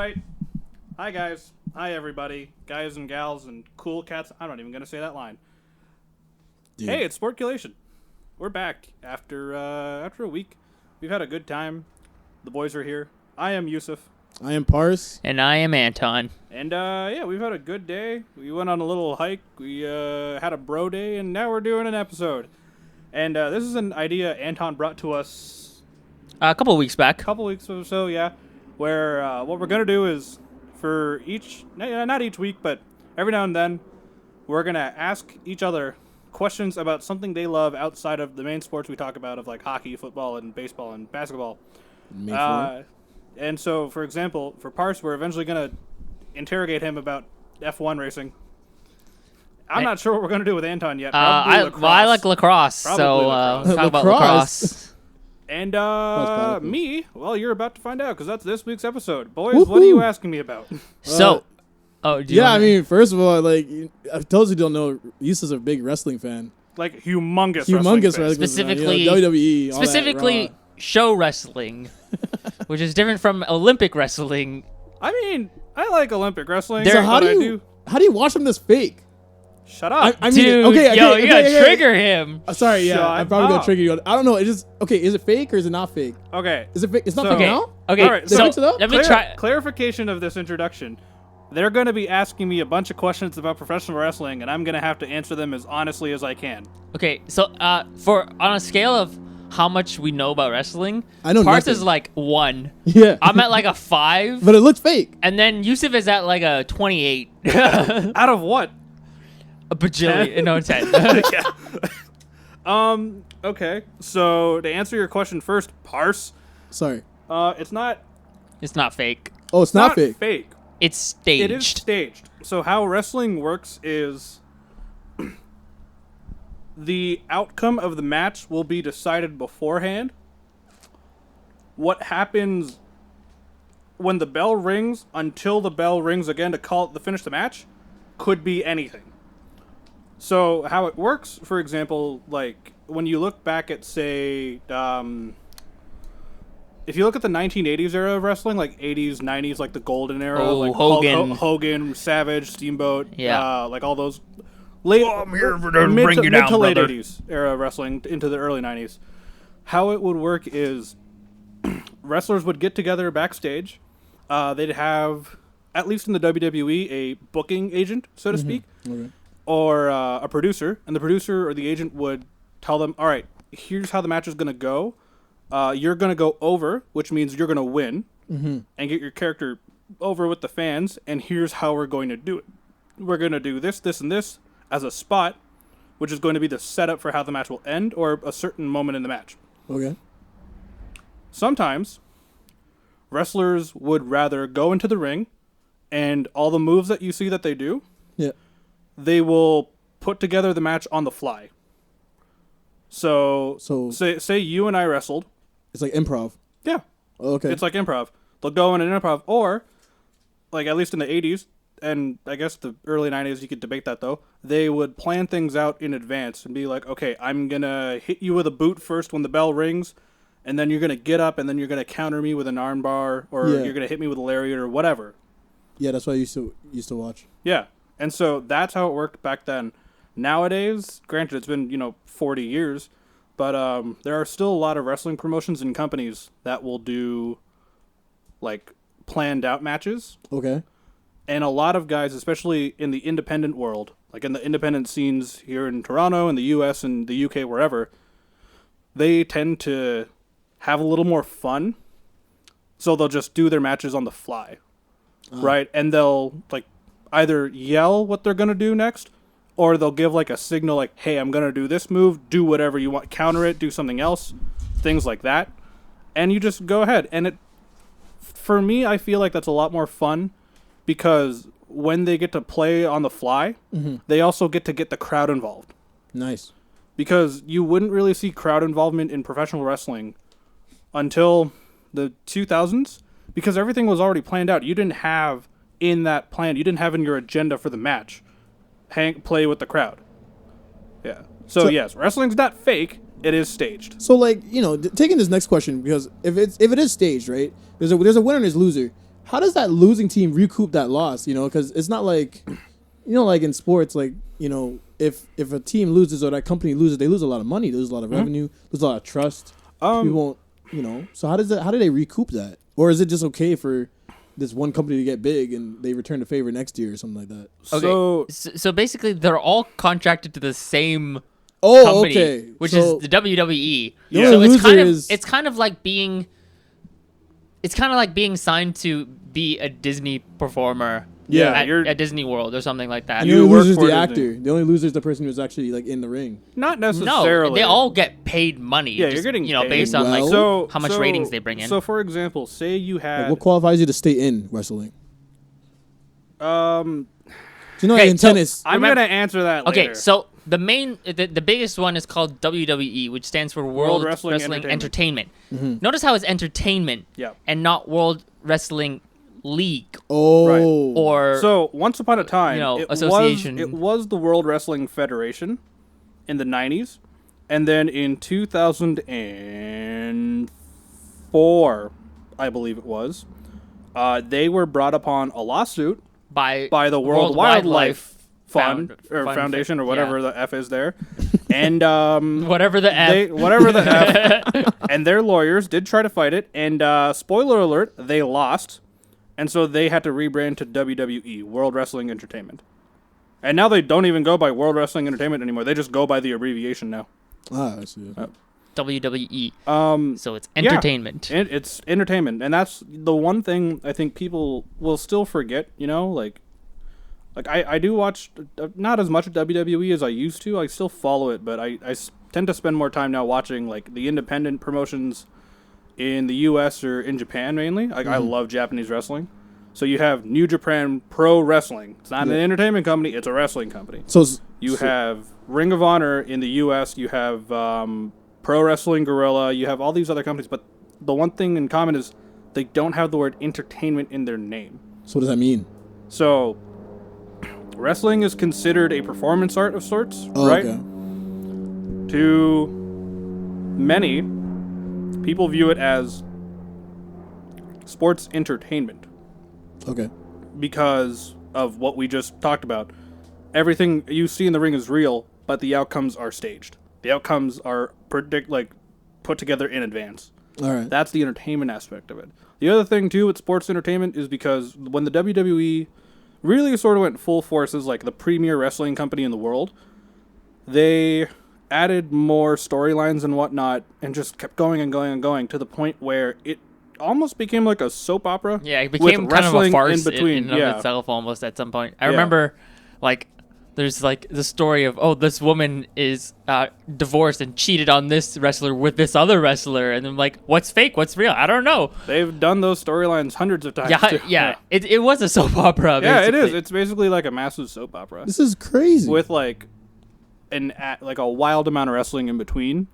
right. Hi, guys. Hi, everybody. Guys and gals and cool cats. I'm not even going to say that line. Dude. Hey, it's SportCulation. We're back after a week. We've had a good time. The boys are here. I am Yusuf. I am Parse. And I am Anton. And, yeah, we've had a good day. We went on a little hike. We had a bro day, and now we're doing an episode. And this is an idea Anton brought to us a couple of weeks back. A couple weeks or so, yeah. Where what we're going to do is for each, not each week, but every now and then, we're going to ask each other questions about something they love outside of the main sports we talk about of like hockey, football, and baseball and basketball. And so, for example, for Parse, we're eventually going to interrogate him about F1 racing. I'm not sure what we're going to do with Anton yet. I like lacrosse, talk about lacrosse. And me, well, you're about to find out because that's this week's episode. Boys, what are you asking me about? I mean, first of all, like, I totally don't know, Yusuf's a big wrestling fan. Like, humongous wrestling specifically, WWE, specifically show wrestling, which is different from Olympic wrestling. I mean, I like Olympic wrestling. So how do you watch them this fake? Shut up. I mean, dude, you gotta trigger him. Sorry, yeah, I'm probably gonna trigger you. I don't know. It just is it fake or is it not fake? Okay, is it fake? It's not fake now. Okay, all right, so let me try clarification of this introduction. They're going to be asking me a bunch of questions about professional wrestling, and I'm going to have to answer them as honestly as I can. Okay, so on a scale of how much we know about wrestling, I know Parse nothing. is like 1. Yeah, I'm at like a 5, but it looks fake. And then Yusuf is at like a 28. Out of what? A bajillion, no 10. Yeah. Okay. So to answer your question first, Parse. Sorry. It's not fake. Oh, it's not fake. Fake. It's staged. It is staged. So how wrestling works is the outcome of the match will be decided beforehand. What happens when the bell rings until the bell rings again to finish the match could be anything. So how it works, for example, like when you look back at, say, if you look at the 1980s era of wrestling, like 80s, 90s, like the golden era, like Hogan, Savage, Steamboat, like all those late, I'm here for them to bring you down, mid to late brother. 80s era wrestling into the early 90s. How it would work is wrestlers would get together backstage. They'd have, at least in the WWE, a booking agent, so to speak, or a producer, and the producer or the agent would tell them, all right, here's how the match is going to go. You're going to go over, which means you're going to win, and get your character over with the fans, and here's how we're going to do it. We're going to do this, this, and this as a spot, which is going to be the setup for how the match will end, or a certain moment in the match. Okay. Sometimes, wrestlers would rather go into the ring, and all the moves that you see that they do, they will put together the match on the fly. So say you and I wrestled. It's like improv. Yeah. Okay. It's like improv. They'll go in an improv, or, like at least in the 80s, and I guess the early 90s, you could debate that though, they would plan things out in advance and be like, okay, I'm going to hit you with a boot first when the bell rings, and then you're going to get up, and then you're going to counter me with an arm bar, or you're going to hit me with a lariat, or whatever. Yeah, that's what I used to watch. Yeah. And so that's how it worked back then. Nowadays, granted, it's been, 40 years, but there are still a lot of wrestling promotions and companies that will do, like, planned out matches. Okay. And a lot of guys, especially in the independent world, like in the independent scenes here in Toronto, in the US and the UK, wherever, they tend to have a little more fun. So they'll just do their matches on the fly, right? And they'll, like, either yell what they're going to do next, or they'll give like a signal like, hey, I'm going to do this move, do whatever you want, counter it, do something else, things like that. And you just go ahead. And for me, I feel like that's a lot more fun because when they get to play on the fly, they also get the crowd involved. Nice. Because you wouldn't really see crowd involvement in professional wrestling until the 2000s because everything was already planned out. You didn't have in that plan, you didn't have in your agenda for the match, play with the crowd. Yeah. So yes, wrestling's not fake. It is staged. So, like, taking this next question, because if it is staged, right, there's a winner and there's a loser. how does that losing team recoup that loss? You know, because it's not like, you know, like in sports, like, you know, if a team loses or that company loses, they lose a lot of money, they lose a lot of revenue, lose a lot of trust. People won't, you know. So how do they recoup that? Or is it just okay for this one company to get big and they return the favor next year or something like that? Okay. So basically, they're all contracted to the same company, which is the WWE. Yeah. So it's kind of like being signed to be a Disney performer. Yeah, at Disney World or something like that. And the only loser is the actor. The only loser is the person who's actually like in the ring. Not necessarily. No, they all get paid money. Yeah, you're getting paid. Based on how much ratings they bring in. So, for example, say you had like, what qualifies you to stay in wrestling? Do you know, in tennis, I'm gonna answer that later. Okay, so the biggest one is called WWE, which stands for World Wrestling Entertainment. Mm-hmm. Notice how it's entertainment, and not World Wrestling League. Oh, right. Or so once upon a time, association. It was the World Wrestling Federation in the 90s, and then in 2004, I believe it was, they were brought upon a lawsuit by the World Wildlife Foundation or whatever the F is there, and whatever the F, and their lawyers did try to fight it, and spoiler alert, they lost. And so they had to rebrand to WWE, World Wrestling Entertainment. And now they don't even go by World Wrestling Entertainment anymore. They just go by the abbreviation now. I see. WWE. So it's entertainment. Yeah, it's entertainment. And that's the one thing I think people will still forget, you know? Like I do watch not as much WWE as I used to. I still follow it, but I tend to spend more time now watching like the independent promotions in the U.S. or in Japan mainly. Like I love Japanese wrestling. So you have New Japan Pro Wrestling. It's not an entertainment company. It's a wrestling company. So you have Ring of Honor in the U.S. You have Pro Wrestling Guerrilla. You have all these other companies. But the one thing in common is they don't have the word entertainment in their name. So what does that mean? So wrestling is considered a performance art of sorts, right? Okay. To many, people view it as sports entertainment. Okay. Because of what we just talked about. Everything you see in the ring is real, but the outcomes are staged. The outcomes are put together in advance. All right. That's the entertainment aspect of it. The other thing, too, with sports entertainment is because when the WWE really sort of went full force as like the premier wrestling company in the world, they added more storylines and whatnot and just kept going and going and going to the point where it almost became like a soap opera. Yeah, it became kind of a farce in between of yeah. itself almost at some point. I remember like there's like the story of, this woman is divorced and cheated on this wrestler with this other wrestler. And I'm like, what's fake? What's real? I don't know. They've done those storylines hundreds of times. Yeah. It was a soap opera. Yeah, it is. It's basically like a massive soap opera. This is crazy. With like a wild amount of wrestling in between.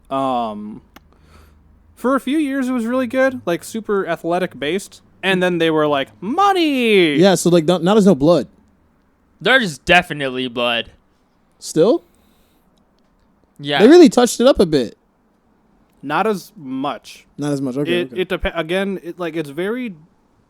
For a few years, it was really good, like super athletic based. And then they were like, money! Yeah, so like now there's no blood. There's definitely blood. Still? Yeah. They really touched it up a bit. Not as much. Not as much. Okay. It depends. Again, it's very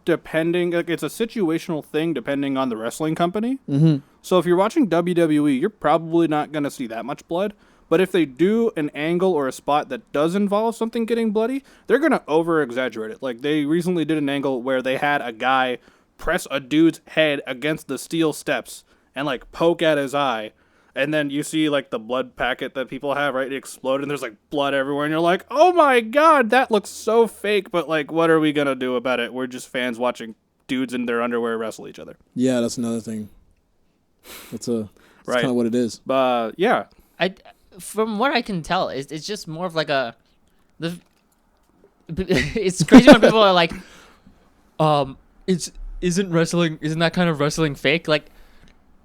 depending. Like, it's a situational thing depending on the wrestling company. Mm-hmm. So if you're watching WWE, you're probably not going to see that much blood. But if they do an angle or a spot that does involve something getting bloody, they're going to over-exaggerate it. Like, they recently did an angle where they had a guy press a dude's head against the steel steps and, like, poke at his eye. And then you see, like, the blood packet that people have, right? It exploded, and there's, like, blood everywhere. And you're like, oh, my God, that looks so fake. But, like, what are we going to do about it? We're just fans watching dudes in their underwear wrestle each other. Yeah, that's another thing. That's kind of what it is. But, yeah. From what I can tell, it's just more of like it's crazy when people are like, isn't that kind of wrestling fake? Like,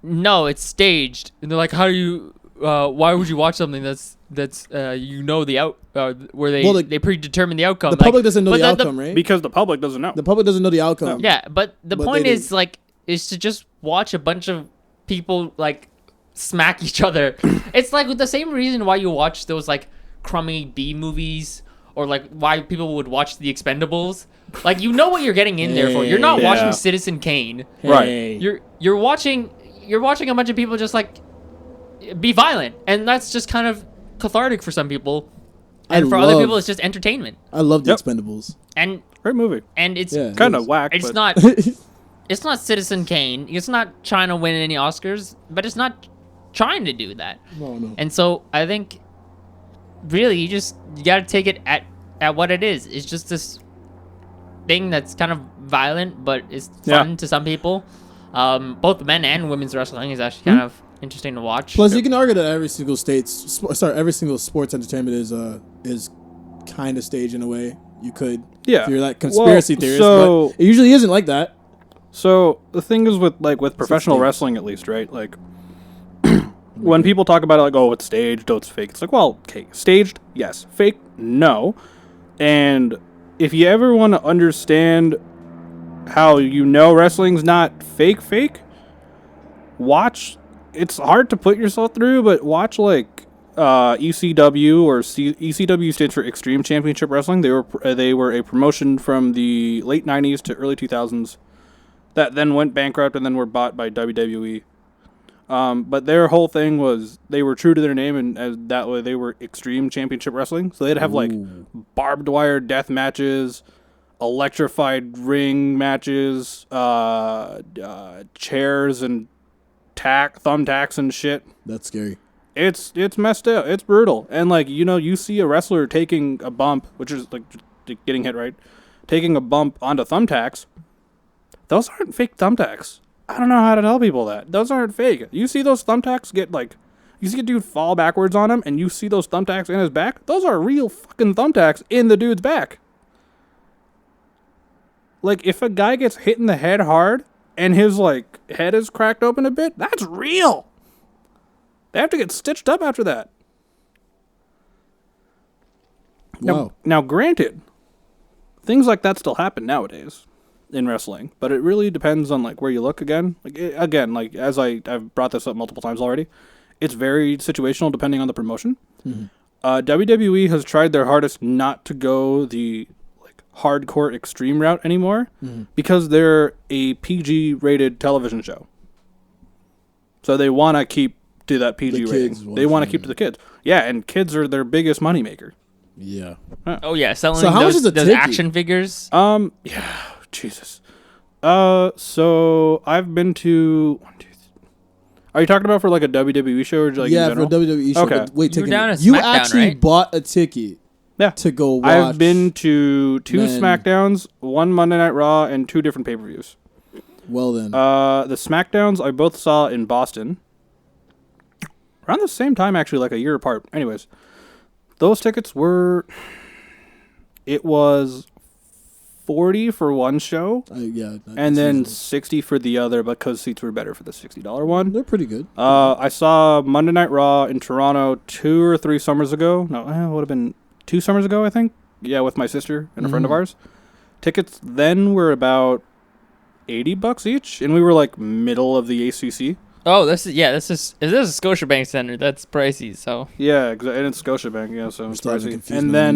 no, it's staged. And they're like, how do you, why would you watch something that's where they predetermine the outcome? The public doesn't know the outcome, right? Because the public doesn't know. The public doesn't know the outcome. Yeah, but the point is to just watch a bunch of people like smack each other. It's like the same reason why you watch those like crummy B movies or like why people would watch the Expendables. Like, you know what you're getting in there for. You're not watching Citizen Kane. Right. You're watching a bunch of people just like be violent, and that's just kind of cathartic for some people, and for other people it's just entertainment. I love the Expendables. And great movie. And it's kind of whack. It's not. It's not Citizen Kane. It's not trying to win any Oscars, but it's not trying to do that. No. And so I think, really, you got to take it at what it is. It's just this thing that's kind of violent, but it's fun to some people. Both men and women's wrestling is actually kind of interesting to watch. Plus, you can argue that every single sports entertainment is kind of staged in a way. You could, if you're like conspiracy theorist, but it usually isn't like that. So the thing is with professional wrestling, at least, right? Like when people talk about it, like, oh, it's staged, oh, it's fake. It's like, well, okay, staged, yes. Fake, no. And if you ever want to understand how wrestling's not fake, watch. It's hard to put yourself through, but watch like ECW ECW stands for Extreme Championship Wrestling. They were a promotion from the late 90s to early 2000s that then went bankrupt and then were bought by WWE. But their whole thing was they were true to their name, and as that way they were Extreme Championship Wrestling. So they'd have like barbed wire death matches, electrified ring matches, chairs and thumbtacks and shit. That's scary. It's messed up. It's brutal. And like, you see a wrestler taking a bump, which is like getting hit, right? Taking a bump onto thumbtacks. Those aren't fake thumbtacks. I don't know how to tell people that. Those aren't fake. You see those thumbtacks you see a dude fall backwards on him, and you see those thumbtacks in his back. Those are real fucking thumbtacks in the dude's back. Like, if a guy gets hit in the head hard and his like head is cracked open a bit, that's real. They have to get stitched up after that. Wow. Now, granted, things like that still happen nowadays in wrestling, but it really depends on like where you look again. Like as I've brought this up multiple times already, it's very situational depending on the promotion. Mm-hmm. WWE has tried their hardest not to go the hardcore extreme route anymore because they're a PG rated television show. So they want to keep to that PG rating. They want to keep to the kids. Yeah, and kids are their biggest moneymaker. Yeah. Huh. Oh yeah, selling so how much is those action figures. Yeah, Jesus. So I've been to. Are you talking about for like a WWE show or like in general? For a WWE show. Okay. Wait, you were down at SmackDown, you actually right? bought a ticket. Yeah. To go watch. I've been to 2 SmackDowns, 1 Monday Night Raw, and 2 different pay-per-views. Well then. The SmackDowns I both saw in Boston. Around the same time, actually, like a year apart. Anyways, those tickets were... It was $40 for one show. And then $60 for the other because seats were better for the $60 one. They're pretty good. I saw Monday Night Raw in Toronto 2 or 3 summers ago. No, it would have been 2 summers ago, I think. Yeah, with my sister and a friend of ours. Tickets then were about $80 each, and we were like middle of the ACC. Oh, this is a Scotiabank Center. That's pricey. So yeah, and it's Scotiabank. Yeah, so it's pricey. And then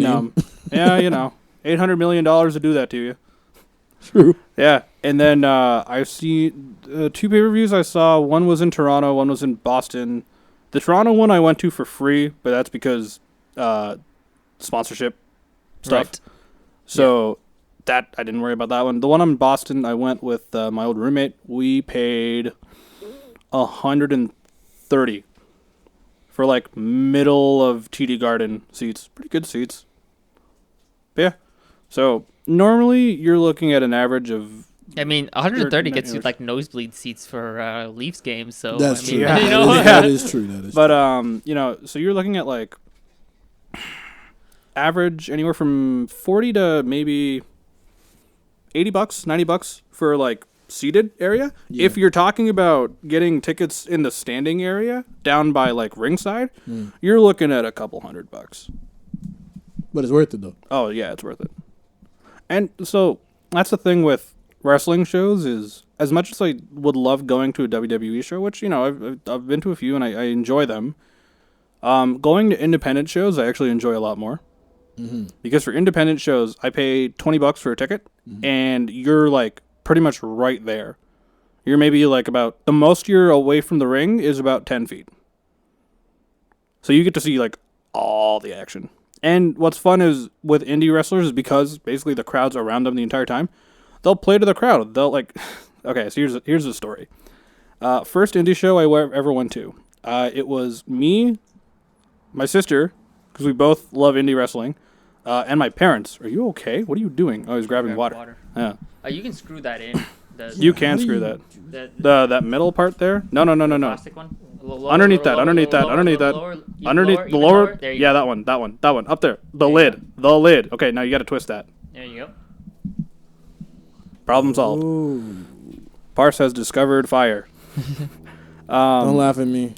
yeah, $800 million to do that to you. True. Yeah, and then I see 2 pay-per-views I saw. One was in Toronto, one was in Boston. The Toronto one I went to for free, but that's because sponsorship stuff. Right. So that I didn't worry about that one. The one in Boston, I went with my old roommate. We paid $130 for like middle of TD Garden seats. Pretty good seats. But yeah. So normally you're looking at an average of. I mean, 130 gets you like nosebleed seats for Leafs games. So that's true. Yeah. That is true. But so you're looking at like average anywhere from $40 to maybe $80, $90 for like seated area. Yeah. If you're talking about getting tickets in the standing area down by like ringside, you're looking at a couple $100. But it's worth it though. Oh yeah, it's worth it. And so that's the thing with wrestling shows is as much as I would love going to a WWE show, which I've been to a few and I enjoy them. Going to independent shows I actually enjoy a lot more. Because for independent shows, I pay $20 for a ticket, and you're like pretty much right there. You're maybe like about the most you're away from the ring is about 10 feet. So you get to see like all the action. And what's fun is with indie wrestlers is because basically the crowd's around them the entire time. They'll play to the crowd. They'll like, okay, so here's the story. First indie show I ever went to. It was me, my sister, because we both love indie wrestling, and my parents. Are you okay? What are you doing? Oh, he's grabbing water. Yeah. You can screw that in. You can screw that. That middle part there? No. Plastic one? Underneath that. Underneath the lower. Yeah, that one. Up there. The lid. Okay, now you got to twist that. There you go. Problem solved. Ooh. Parse has discovered fire. Don't laugh at me.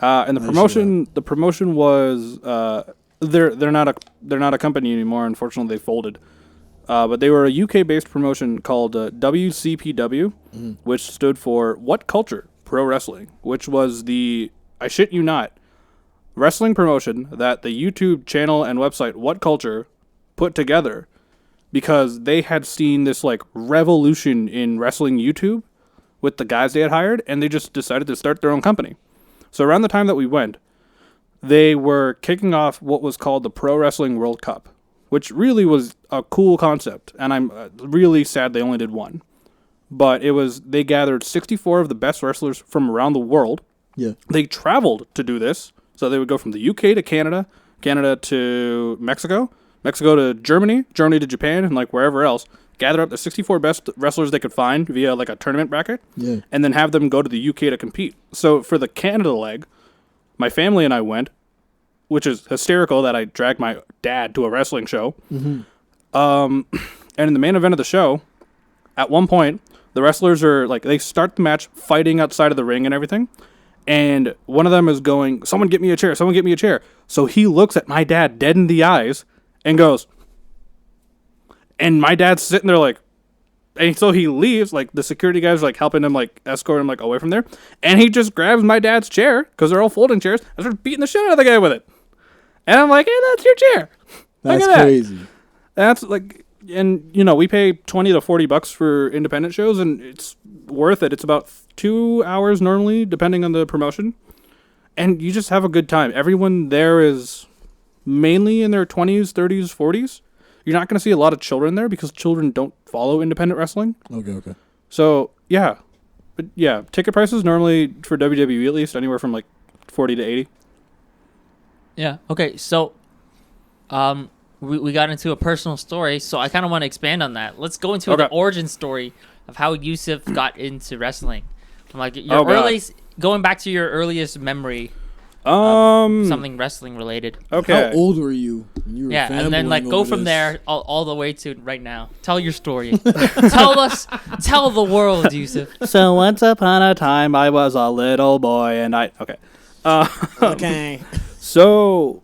And the promotion was they're not a company anymore. Unfortunately, they folded. But they were a UK-based promotion called WCPW, which stood for What Culture Pro Wrestling, which was I shit you not, wrestling promotion that the YouTube channel and website What Culture put together because they had seen this like revolution in wrestling YouTube with the guys they had hired, and they just decided to start their own company. So around the time that we went, they were kicking off what was called the Pro Wrestling World Cup, which really was a cool concept, and I'm really sad they only did one. But they gathered 64 of the best wrestlers from around the world. Yeah. They traveled to do this, so they would go from the UK to Canada, Canada to Mexico, Mexico to Germany, Germany to Japan, and like wherever else. Gather up the 64 best wrestlers they could find via like a tournament bracket, and then have them go to the UK to compete. So for the Canada leg, my family and I went, which is hysterical that I dragged my dad to a wrestling show. And in the main event of the show, at one point, the wrestlers are like, they start the match fighting outside of the ring and everything. And one of them is going, someone get me a chair, someone get me a chair. So he looks at my dad dead in the eyes and goes, and my dad's sitting there like, and so he leaves, like the security guys are like helping him, like escort him like away from there. And he just grabs my dad's chair, because they're all folding chairs, and starts beating the shit out of the guy with it. And I'm like, hey, that's your chair. That's Look at crazy. That's like, and we pay $20 to $40 for independent shows, and it's worth it. It's about 2 hours normally, depending on the promotion. And you just have a good time. Everyone there is mainly in their 20s, 30s, 40s. You're not going to see a lot of children there because children don't follow independent wrestling. Okay. So, yeah. But, yeah, ticket prices normally for WWE at least anywhere from like 40 to 80. Yeah. Okay. So, we got into a personal story, so I kind of want to expand on that. Let's go into the origin story of how Yusuf got into wrestling. Like going back to your earliest memory. Something wrestling related. Okay. How old were you when you were and then like go from there all the way to right now. Tell your story. Tell the world, Yusuf. So once upon a time, I was a little boy, and okay. Okay. So,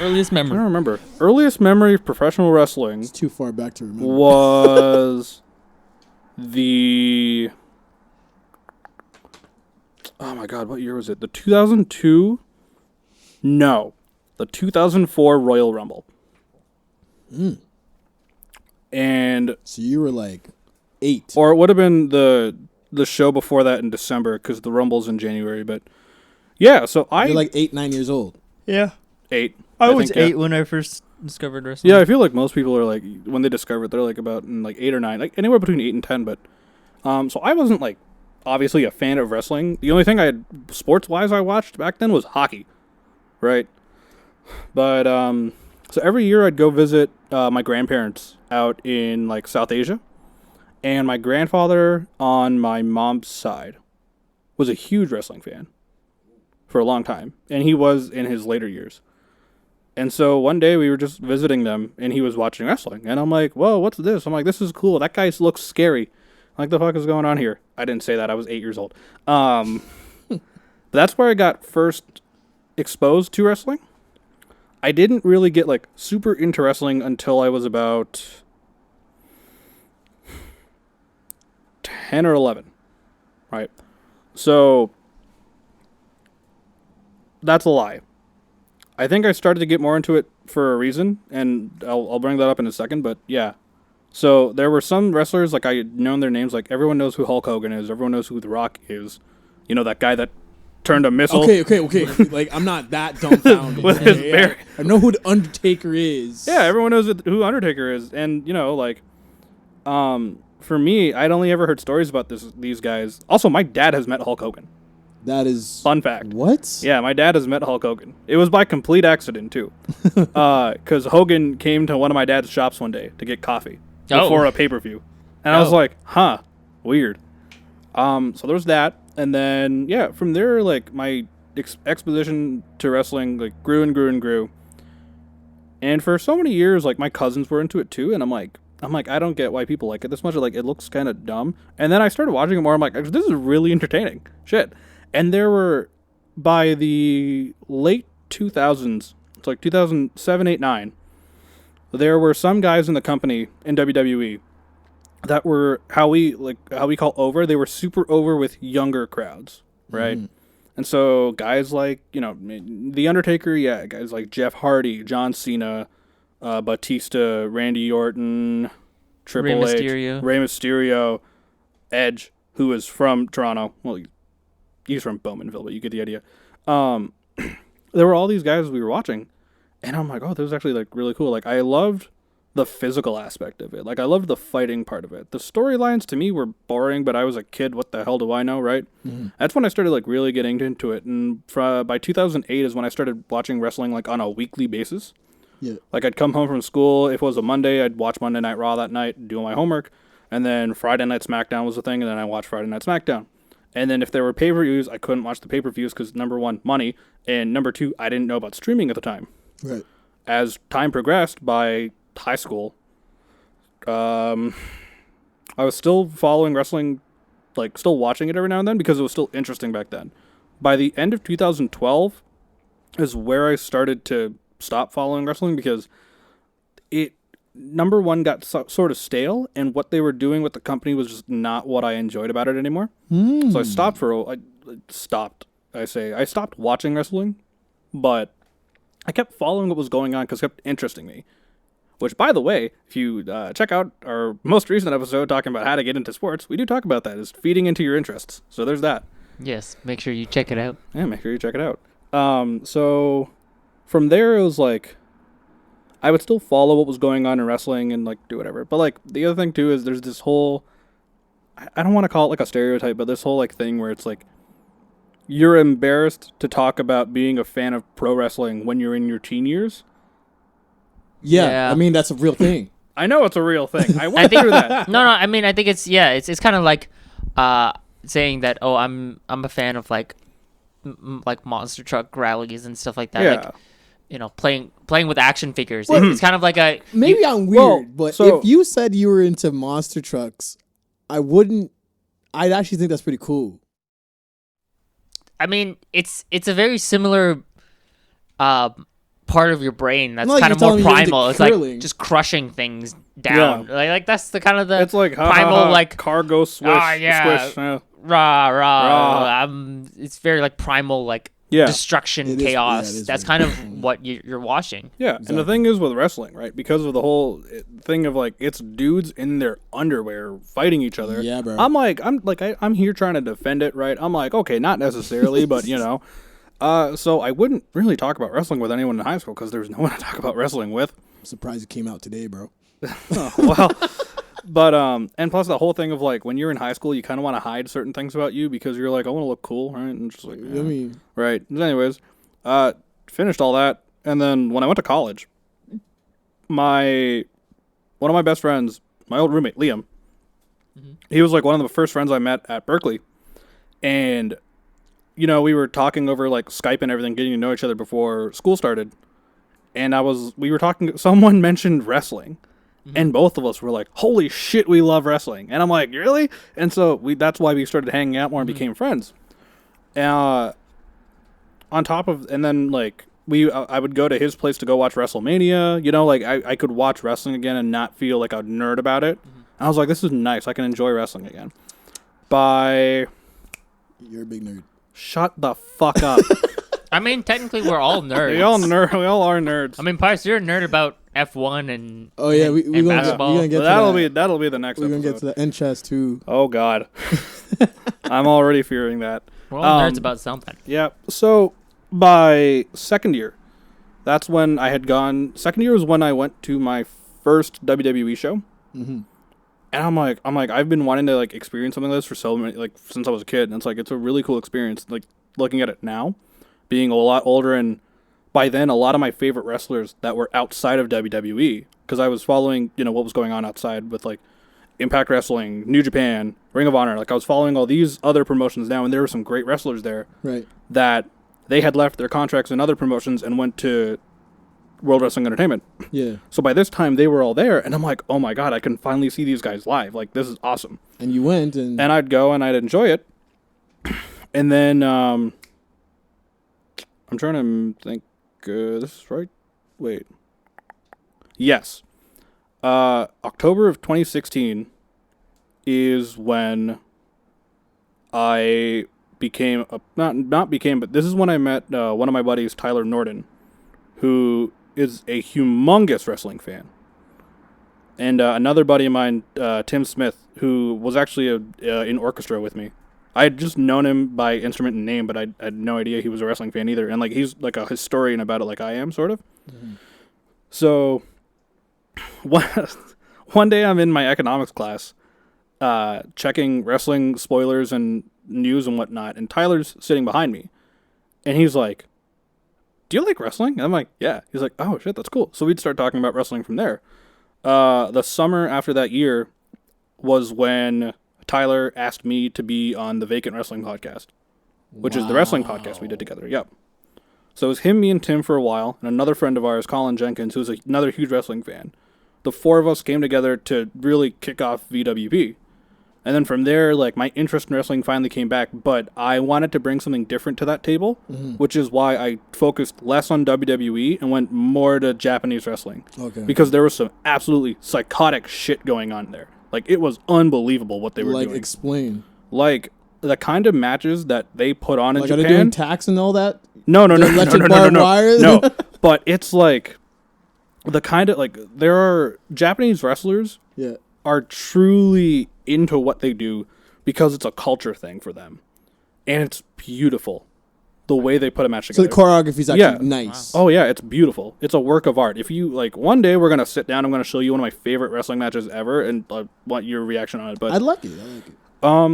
Earliest memory. I don't remember. Earliest memory of professional wrestling. It's too far back to remember. Was the... Oh my God, what year was it? The 2002? No. The 2004 Royal Rumble. And... So you were like 8. Or it would have been the show before that in December, because the Rumble's in January, but... Yeah, so You're like 8, 9 years old. Yeah. 8. I was 8 when I first discovered wrestling. Yeah, I feel like most people are like, when they discover it, they're like about in like 8 or 9, like anywhere between 8 and 10. But so I wasn't like obviously a fan of wrestling. The only thing I had sports wise I watched back then was hockey, right? But so every year I'd go visit my grandparents out in like South Asia, and my grandfather on my mom's side was a huge wrestling fan for a long time, and he was in his later years. And so one day we were just visiting them, and he was watching wrestling. And I'm like, whoa, what's this? I'm like, this is cool. That guy looks scary. Like, the fuck is going on here? I didn't say that. I was 8 years old. But that's where I got first exposed to wrestling. I didn't really get, like, super into wrestling until I was about 10 or 11. Right? So, that's a lie. I think I started to get more into it for a reason, and I'll bring that up in a second. But yeah, so there were some wrestlers like I had known their names. Like everyone knows who Hulk Hogan is. Everyone knows who The Rock is. You know that guy that turned a missile. Okay. Like I'm not that dumbfounded. With his bear. I know who the Undertaker is. Yeah, everyone knows who Undertaker is, and you know like, for me, I'd only ever heard stories about these guys. Also, my dad has met Hulk Hogan. That is fun fact. What? Yeah, my dad has met Hulk Hogan. It was by complete accident too, because Hogan came to one of my dad's shops one day to get coffee before a pay-per-view, and I was like, "Huh, weird." So there was that, and then yeah, from there, like my exposition to wrestling like grew and grew and grew, and for so many years, like my cousins were into it too, and I'm like, I don't get why people like it this much. Like it looks kind of dumb, and then I started watching it more. I'm like, this is really entertaining. Shit. And there were, by the late 2000s, it's like 2007, 8, 9, there were some guys in the company in WWE that were how we call over. They were super over with younger crowds, right? Mm. And so guys like, you know, The Undertaker, yeah, guys like Jeff Hardy, John Cena, Batista, Randy Orton, Triple H, Rey Mysterio, Edge, who is from Toronto. Well, he's from Bowmanville, but you get the idea. There were all these guys we were watching, and I'm like, oh, this was actually like really cool. Like I loved the physical aspect of it. Like I loved the fighting part of it. The storylines to me were boring, but I was a kid. What the hell do I know, right? Mm-hmm. That's when I started like really getting into it. And by 2008 is when I started watching wrestling like on a weekly basis. Yeah. Like I'd come home from school. If it was a Monday, I'd watch Monday Night Raw that night, do my homework, and then Friday Night SmackDown was the thing, and then I watched Friday Night SmackDown. And then if there were pay-per-views, I couldn't watch the pay-per-views because, number one, money, and number two, I didn't know about streaming at the time. Right. As time progressed by high school, I was still following wrestling, like still watching it every now and then because it was still interesting back then. By the end of 2012 is where I started to stop following wrestling because it, number one, got sort of stale, and what they were doing with the company was just not what I enjoyed about it anymore. So I stopped I stopped watching wrestling, but I kept following what was going on because it kept interesting me. Which, by the way, if you check out our most recent episode talking about how to get into sports, we do talk about that, is feeding into your interests. So there's that. Yes, make sure you check it out. Yeah, make sure you check it out. So from there, it was like, I would still follow what was going on in wrestling and like do whatever. But like the other thing too is there's this whole, I don't want to call it like a stereotype, but this whole like thing where it's like, you're embarrassed to talk about being a fan of pro wrestling when you're in your teen years. Yeah. I mean, that's a real thing. I know it's a real thing. I went through that. No. I mean, I think it's kind of like saying that. Oh, I'm a fan of like monster truck rallies and stuff like that. Yeah. Like, you know, playing with action figures. Well, it's kind of like a maybe I'm weird, but if you said you were into monster trucks, I'd actually think that's pretty cool. I mean, it's a very similar part of your brain that's kind of more primal. It's like just crushing things down. Yeah. Like that's the kind of the it's like primal like cargo swish. Squish. Yeah. Rah. It's very like primal like destruction, chaos. That's kind of what you're watching. Yeah, exactly. And the thing is with wrestling, right? Because of the whole thing of like it's dudes in their underwear fighting each other. Yeah, bro. I'm here trying to defend it, right? I'm like, okay, not necessarily, but you know. So I wouldn't really talk about wrestling with anyone in high school because there's no one to talk about wrestling with. I'm surprised it came out today, bro. Well, but and plus the whole thing of like when you're in high school, you kind of want to hide certain things about you because you're like, I want to look cool, right? And just like, I mean, right. Anyways, finished all that, and then when I went to college, one of my best friends, my old roommate Liam, he was like one of the first friends I met at Berkeley, and you know, we were talking over like Skype and everything, getting to know each other before school started. And we were talking, someone mentioned wrestling. And both of us were like, holy shit, we love wrestling. And I'm like, really? And so that's why we started hanging out more and became friends. And then like I would go to his place to go watch WrestleMania. You know, like I could watch wrestling again and not feel like a nerd about it. I was like, this is nice. I can enjoy wrestling again. You're a big nerd. Shut the fuck up. I mean, technically, we're all nerds. We all are nerds. I mean, Parse, you're a nerd about F1 and we're and basketball. gonna get to that'll be the next. We're gonna episode. get to the end chess too. Oh God, I'm already fearing that. We're all nerds about something. Yeah. So by second year, that's when I had gone. Second year was when I went to my first WWE show. Mm-hmm. And I'm like, I've been wanting to like experience something like this for so many, like since I was a kid. And it's a really cool experience. Like looking at it now, being a lot older, and by then a lot of my favorite wrestlers that were outside of WWE, because I was following, what was going on outside with like Impact Wrestling, New Japan, Ring of Honor. Like I was following all these other promotions now, and there were some great wrestlers there. Right. That they had left their contracts in other promotions and went to World Wrestling Entertainment. Yeah. So by this time they were all there, and I'm like, oh my God, I can finally see these guys live. Like this is awesome. And you went, and I'd go and I'd enjoy it. And then I'm trying to think. This is right. Wait. Yes. October of 2016 is when I became not became, but this is when I met one of my buddies, Tyler Norton, who is a humongous wrestling fan, and another buddy of mine, Tim Smith, who was actually in orchestra with me. I had just known him by instrument and name, but I had no idea he was a wrestling fan either. And like he's like a historian about it, like I am, sort of. Mm-hmm. So one day I'm in my economics class, checking wrestling spoilers and news and whatnot, and Tyler's sitting behind me, and he's like, "Do you like wrestling?" And I'm like, "Yeah." He's like, "Oh shit, that's cool." So we'd start talking about wrestling from there. The summer after that year was when Tyler asked me to be on the Vacant Wrestling podcast, which is the wrestling podcast we did together. Yep. So it was him, me, and Tim for a while, and another friend of ours, Colin Jenkins, who's another huge wrestling fan. The four of us came together to really kick off VWP. And then from there, like, my interest in wrestling finally came back, but I wanted to bring something different to that table, which is why I focused less on WWE and went more to Japanese wrestling. Okay. Because there was some absolutely psychotic shit going on there. Like, it was unbelievable what they were doing. Like, explain. Like, the kind of matches that they put on in Japan. Are they doing tax and all that? No. No, but it's like, the kind of, like, there are Japanese wrestlers are truly into what they do because it's a culture thing for them. And it's beautiful. The way they put a match together. So the choreography is actually nice. Wow. Oh, yeah, it's beautiful. It's a work of art. If you, like, one day we're going to sit down, I'm going to show you one of my favorite wrestling matches ever, and I want your reaction on it. But I'd like it.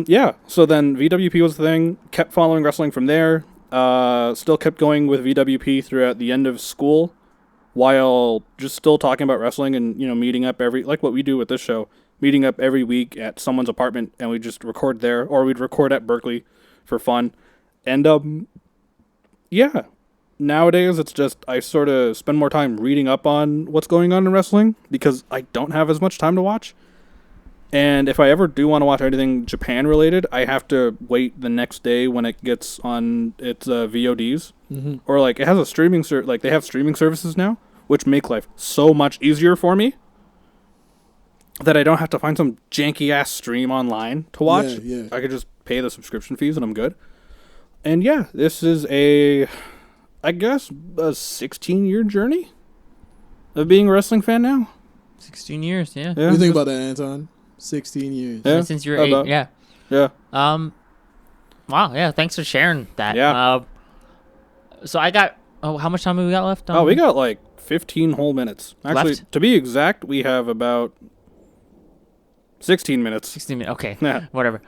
Yeah. So then VWP was the thing. Kept following wrestling from there. Still kept going with VWP throughout the end of school, while just still talking about wrestling and, meeting up like what we do with this show, meeting up every week at someone's apartment, and we just record there, or we'd record at Berkeley for fun. And, yeah, nowadays it's just I sort of spend more time reading up on what's going on in wrestling because I don't have as much time to watch. And if I ever do want to watch anything Japan related, I have to wait the next day when it gets on its VODs. Mm-hmm. Or like it has a streaming like they have streaming services now, which make life so much easier for me that I don't have to find some janky ass stream online to watch. Yeah. I could just pay the subscription fees and I'm good. And yeah, this is a 16-year journey of being a wrestling fan now. 16 years, yeah. What do you think about that, Anton? 16 years. Yeah. Since you were 8, yeah. Yeah. Wow, yeah, thanks for sharing that. Yeah. So I got, how much time have we got left? We got like 15 whole minutes. Actually, left? To be exact, we have about 16 minutes. 16 minutes, okay. Yeah. Whatever.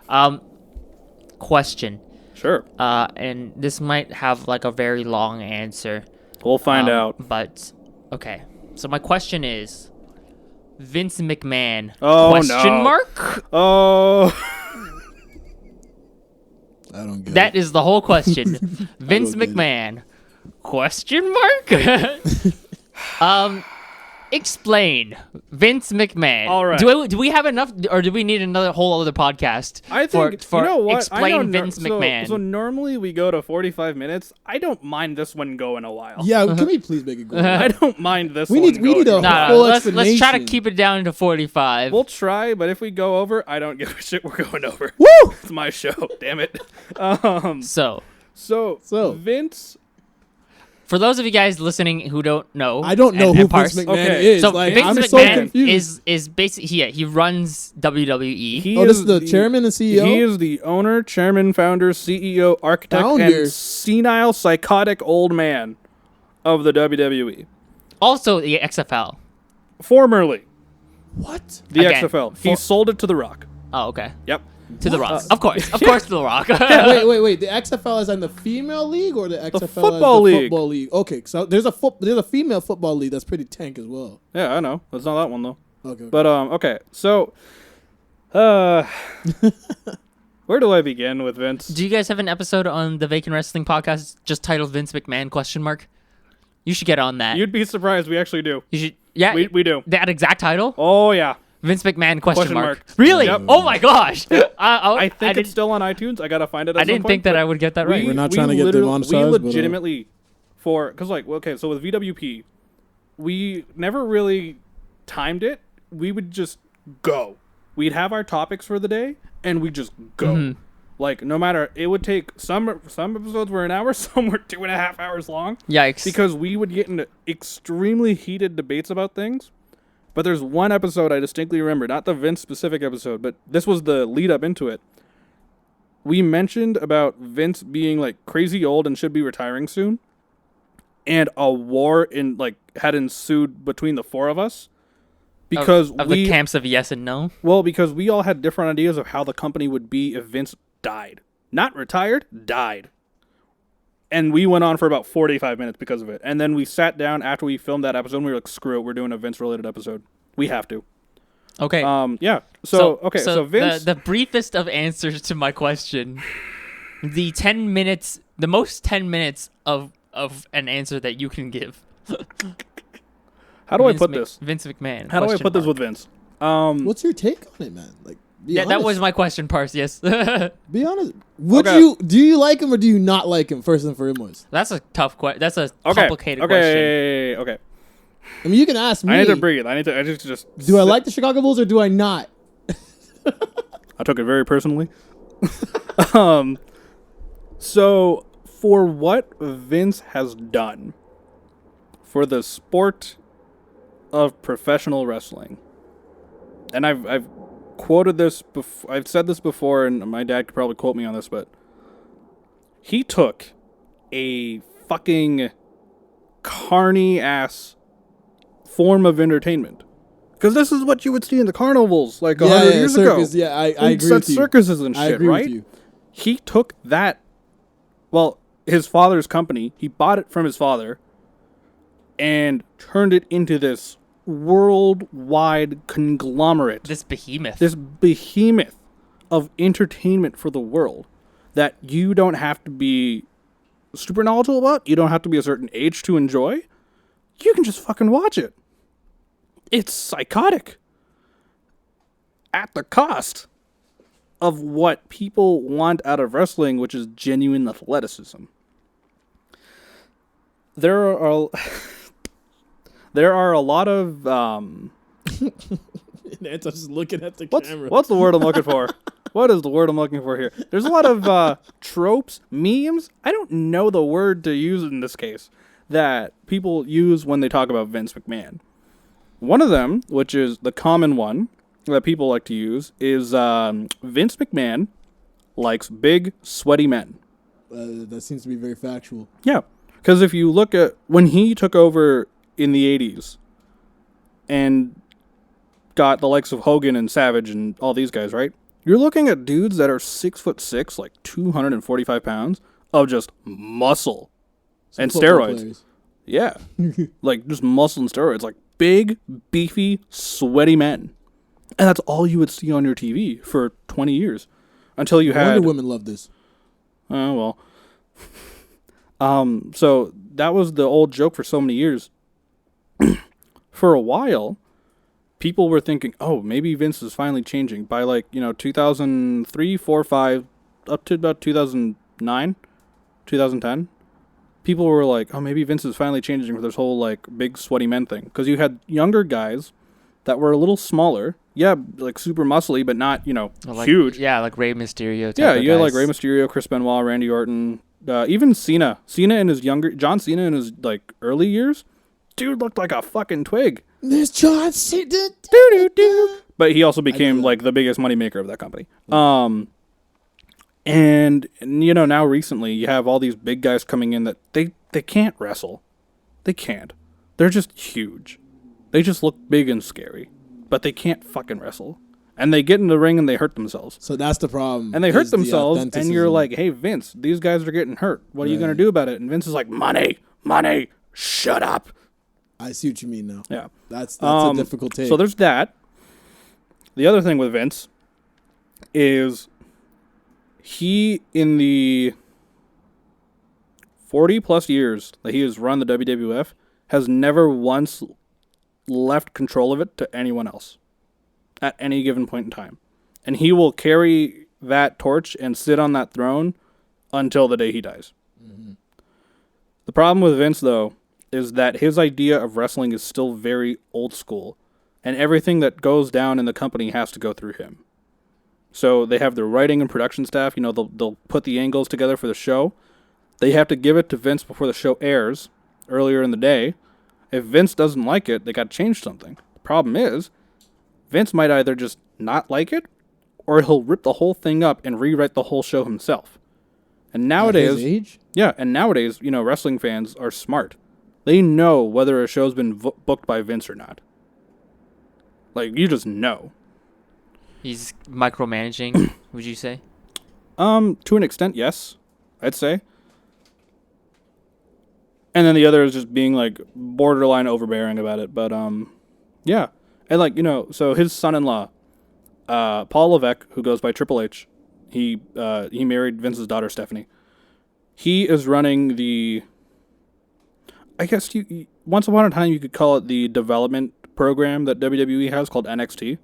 Question. Sure. And this might have like a very long answer. We'll find out. But, okay. So my question is, Vince McMahon, question mark? Oh. I don't get that is the whole question. Vince McMahon, question mark? Explain Vince McMahon. All right. Do we have enough, or do we need another whole other podcast? I think for you know what? Explain Vince McMahon. So normally we go to 45 minutes. I don't mind this one going a while. Yeah, can we please make it go? I don't mind this. We need a full explanation. Let's try to keep it down to 45. We'll try, but if we go over, I don't give a shit. We're going over. Woo! It's my show. Damn it. So Vince For those of you guys listening who don't know, I don't know and who Parse, Vince McMahon Okay. is. So Like, Vince I'm McMahon so confused. is basically he runs WWE. This is the chairman and CEO? He is the owner, chairman, founder, CEO, architect, Founder. and senile, psychotic old man of the WWE. Also the XFL. Formerly, What? the Again, XFL. He sold it to The Rock. Oh, okay. Yep. To The Rock. Of course, to The Rock. Wait. The XFL is in the female league or the XFL football is the league. football league? Okay, so there's a female football league that's pretty tank as well. Yeah, I know. That's not that one though. Okay. But okay. So, where do I begin with Vince? Do you guys have an episode on the Vacant Wrestling podcast just titled Vince McMahon ? You should get on that. You'd be surprised. We actually do. You should. Yeah, We do. that exact title. Oh yeah. Vince McMahon ? Question mark. Really? Yep. Oh my gosh. I think it's still on iTunes. I gotta find it. I didn't think that I would get that right. We're not trying to get demonetized, We but, legitimately, because so with VWP, we never really timed it. We would just go. We'd have our topics for the day, and we'd just go. Mm-hmm. Like no matter, it would take some episodes were an hour, some were 2.5 hours long. Yikes. Because we would get into extremely heated debates about things. But there's one episode I distinctly remember, not the Vince specific episode, but this was the lead up into it. We mentioned about Vince being like crazy old and should be retiring soon. And a war had ensued between the four of us. Because of the camps of yes and no. Well, because we all had different ideas of how the company would be if Vince died. Not retired, died. And we went on for about 45 minutes because of it. And then we sat down after we filmed that episode and we were like, screw it, we're doing a Vince-related episode. We have to. Okay. Yeah. So Vince... The briefest of answers to my question, the 10 minutes, the most 10 minutes of an answer that you can give. How do I put this? Vince McMahon. How do I put this with Vince? What's your take on it, man? Like, yeah, that was my question, Parse. Yes. Be honest. Do you like him or do you not like him? First and foremost. That's a tough question. That's a complicated question. Okay. I mean, you can ask me. I need to breathe. I just. Do I like the Chicago Bulls or do I not? I took it very personally. So for what Vince has done for the sport of professional wrestling, and I've quoted this before, I've said this before, and my dad could probably quote me on this, but he took a fucking carny ass form of entertainment, because this is what you would see in the carnivals like 100 years circus, ago. Yeah, I agree with you. Circuses and shit, I agree right? with you. He took that, well, his father's company, he bought it from his father and turned it into this worldwide conglomerate. This behemoth Of entertainment for the world that you don't have to be super knowledgeable about. You don't have to be a certain age to enjoy. You can just fucking watch it. It's psychotic. At the cost of what people want out of wrestling, which is genuine athleticism. There are a lot of Anton's just looking at the camera. What's the word I'm looking for? What is the word I'm looking for here? There's a lot of tropes, memes. I don't know the word to use in this case that people use when they talk about Vince McMahon. One of them, which is the common one that people like to use, is Vince McMahon likes big, sweaty men. That seems to be very factual. Yeah, because if you look at when he took over in the 80s and got the likes of Hogan and Savage and all these guys, right? You're looking at dudes that are 6'6", like 245 pounds of just muscle and steroids. Players. Yeah, like just muscle and steroids, like big, beefy, sweaty men, and that's all you would see on your TV for 20 years until you had. Wonder Women love this. Oh well. So that was the old joke for so many years. For a while, people were thinking, oh, maybe Vince is finally changing. By 2003, 4, 5, up to about 2009, 2010, people were like, oh, maybe Vince is finally changing for this whole big sweaty men thing. Because you had younger guys that were a little smaller. Yeah, super muscly, but not, huge. Yeah, like Rey Mysterio. Yeah, you had Rey Mysterio, Chris Benoit, Randy Orton, Even Cena in his John Cena in his like early years, dude looked like a fucking twig. There's John Cena. But he also became like the biggest moneymaker of that company. And you know, now recently you have all these big guys coming in that they can't wrestle. They can't. They're just huge. They just look big and scary, but they can't fucking wrestle. And they get in the ring and they hurt themselves. So that's the problem. And they hurt themselves, and you're like, hey, Vince, these guys are getting hurt. What are you going to do about it? And Vince is like, money, shut up. I see what you mean now. Yeah. That's a difficult take. So there's that. The other thing with Vince is he, in the 40-plus years that he has run the WWF, has never once left control of it to anyone else at any given point in time. And he will carry that torch and sit on that throne until the day he dies. Mm-hmm. The problem with Vince, though, is that his idea of wrestling is still very old school, and everything that goes down in the company has to go through him. So they have their writing and production staff, you know, they'll put the angles together for the show. They have to give it to Vince before the show airs earlier in the day. If Vince doesn't like it, they got to change something. The problem is, Vince might either just not like it, or he'll rip the whole thing up and rewrite the whole show himself. And nowadays, at his age? Yeah, and nowadays, you know, wrestling fans are smart. They know whether a show's been booked by Vince or not. Like, you just know. He's micromanaging, would you say? To an extent, yes, I'd say. And then the other is just being, like, borderline overbearing about it. But, yeah. And, like, you know, so his son-in-law, Paul Levesque, who goes by Triple H, he married Vince's daughter, Stephanie. He is running the... I guess once upon a time you could call it the development program that WWE has called NXT.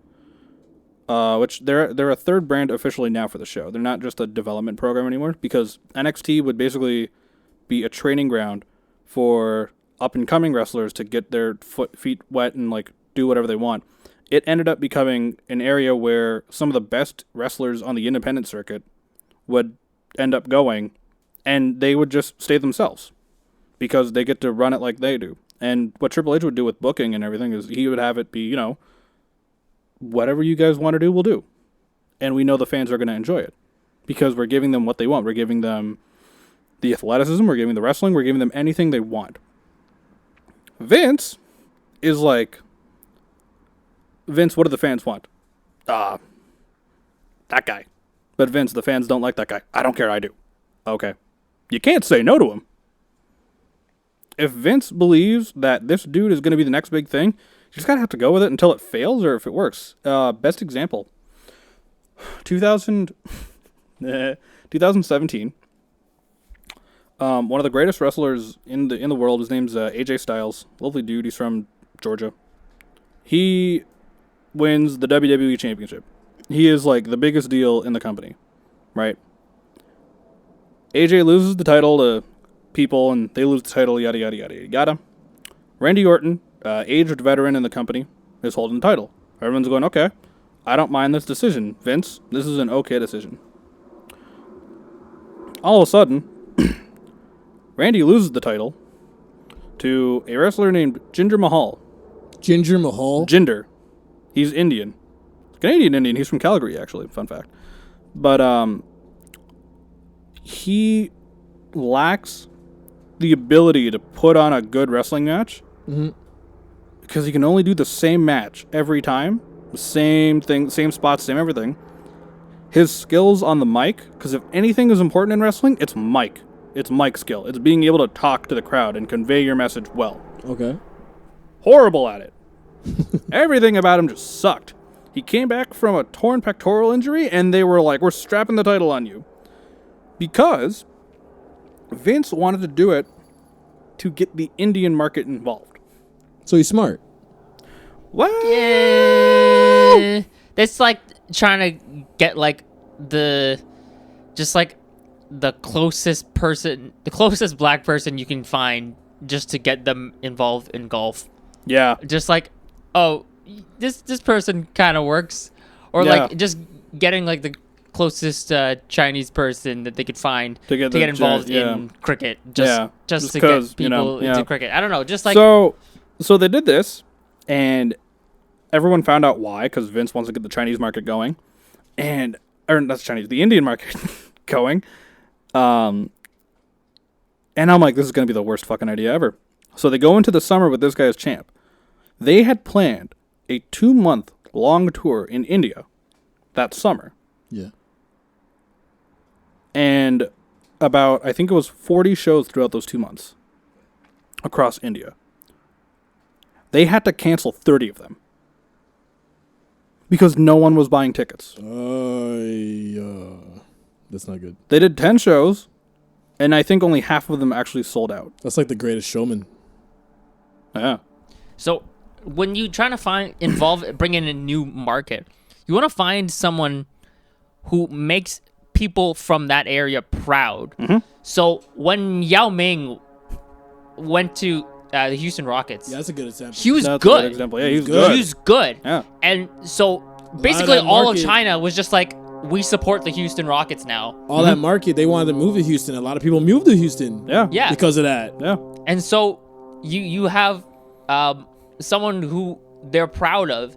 Which they're a third brand officially now for the show. They're not just a development program anymore, because NXT would basically be a training ground for up-and-coming wrestlers to get their feet wet and like do whatever they want. It ended up becoming an area where some of the best wrestlers on the independent circuit would end up going, and they would just stay themselves because they get to run it like they do. And what Triple H would do with booking and everything is he would have it be, you know, whatever you guys want to do, we'll do. And we know the fans are going to enjoy it because we're giving them what they want. We're giving them the athleticism, we're giving the wrestling, we're giving them anything they want. Vince is like, Vince, what do the fans want? That guy. But Vince, the fans don't like that guy. I don't care, I do. Okay. You can't say no to him. If Vince believes that this dude is going to be the next big thing, you just gotta have to go with it until it fails or if it works. Best example, 2017. One of the greatest wrestlers in the world. His name's AJ Styles. Lovely dude. He's from Georgia. He wins the WWE Championship. He is like the biggest deal in the company, right? AJ loses the title to people, and they lose the title. Yada yada yada yada. Randy Orton, aged veteran in the company, is holding the title. Everyone's going, okay, I don't mind this decision, Vince. This is an okay decision. All of a sudden, Randy loses the title to a wrestler named Jinder Mahal. Jinder Mahal? Jinder. He's Indian. Canadian Indian. He's from Calgary, actually. Fun fact. But he lacks the ability to put on a good wrestling match. Mm-hmm. Because he can only do the same match every time. The same thing, same spots, same everything. His skills on the mic, because if anything is important in wrestling, it's mic. It's mic skill. It's being able to talk to the crowd and convey your message well. Okay. Horrible at it. Everything about him just sucked. He came back from a torn pectoral injury, and they were like, we're strapping the title on you. Because Vince wanted to do it to get the Indian market involved. So he's smart. What? Yeah. That's like trying to get like the closest black person you can find just to get them involved in golf. Yeah. Just like, oh, this person kind of works, or like just getting like closest Chinese person that they could find to get involved in cricket. Just to get people into cricket. I don't know. Just like so they did this, and everyone found out why, because Vince wants to get the Chinese market going, the Indian market going. And I'm like, this is going to be the worst fucking idea ever. So they go into the summer with this guy as champ. They had planned a 2-month long tour in India that summer. Yeah. And about, I think it was 40 shows throughout those 2 months across India. They had to cancel 30 of them because no one was buying tickets. That's not good. They did 10 shows, and I think only half of them actually sold out. That's like the Greatest Showman. Yeah. So when you trying to bring in a new market, you want to find someone who makes people from that area proud. Mm-hmm. So when Yao Ming went to the Houston Rockets, Yeah, that's a good example. he was That's a good. good example. Yeah, he was good. He was good. Yeah. And so basically that all of market- China was just like, we support the Houston Rockets now. All that market, they wanted to move to Houston. A lot of people moved to Houston. Yeah. Yeah. Because of that. Yeah. And so you have someone who they're proud of,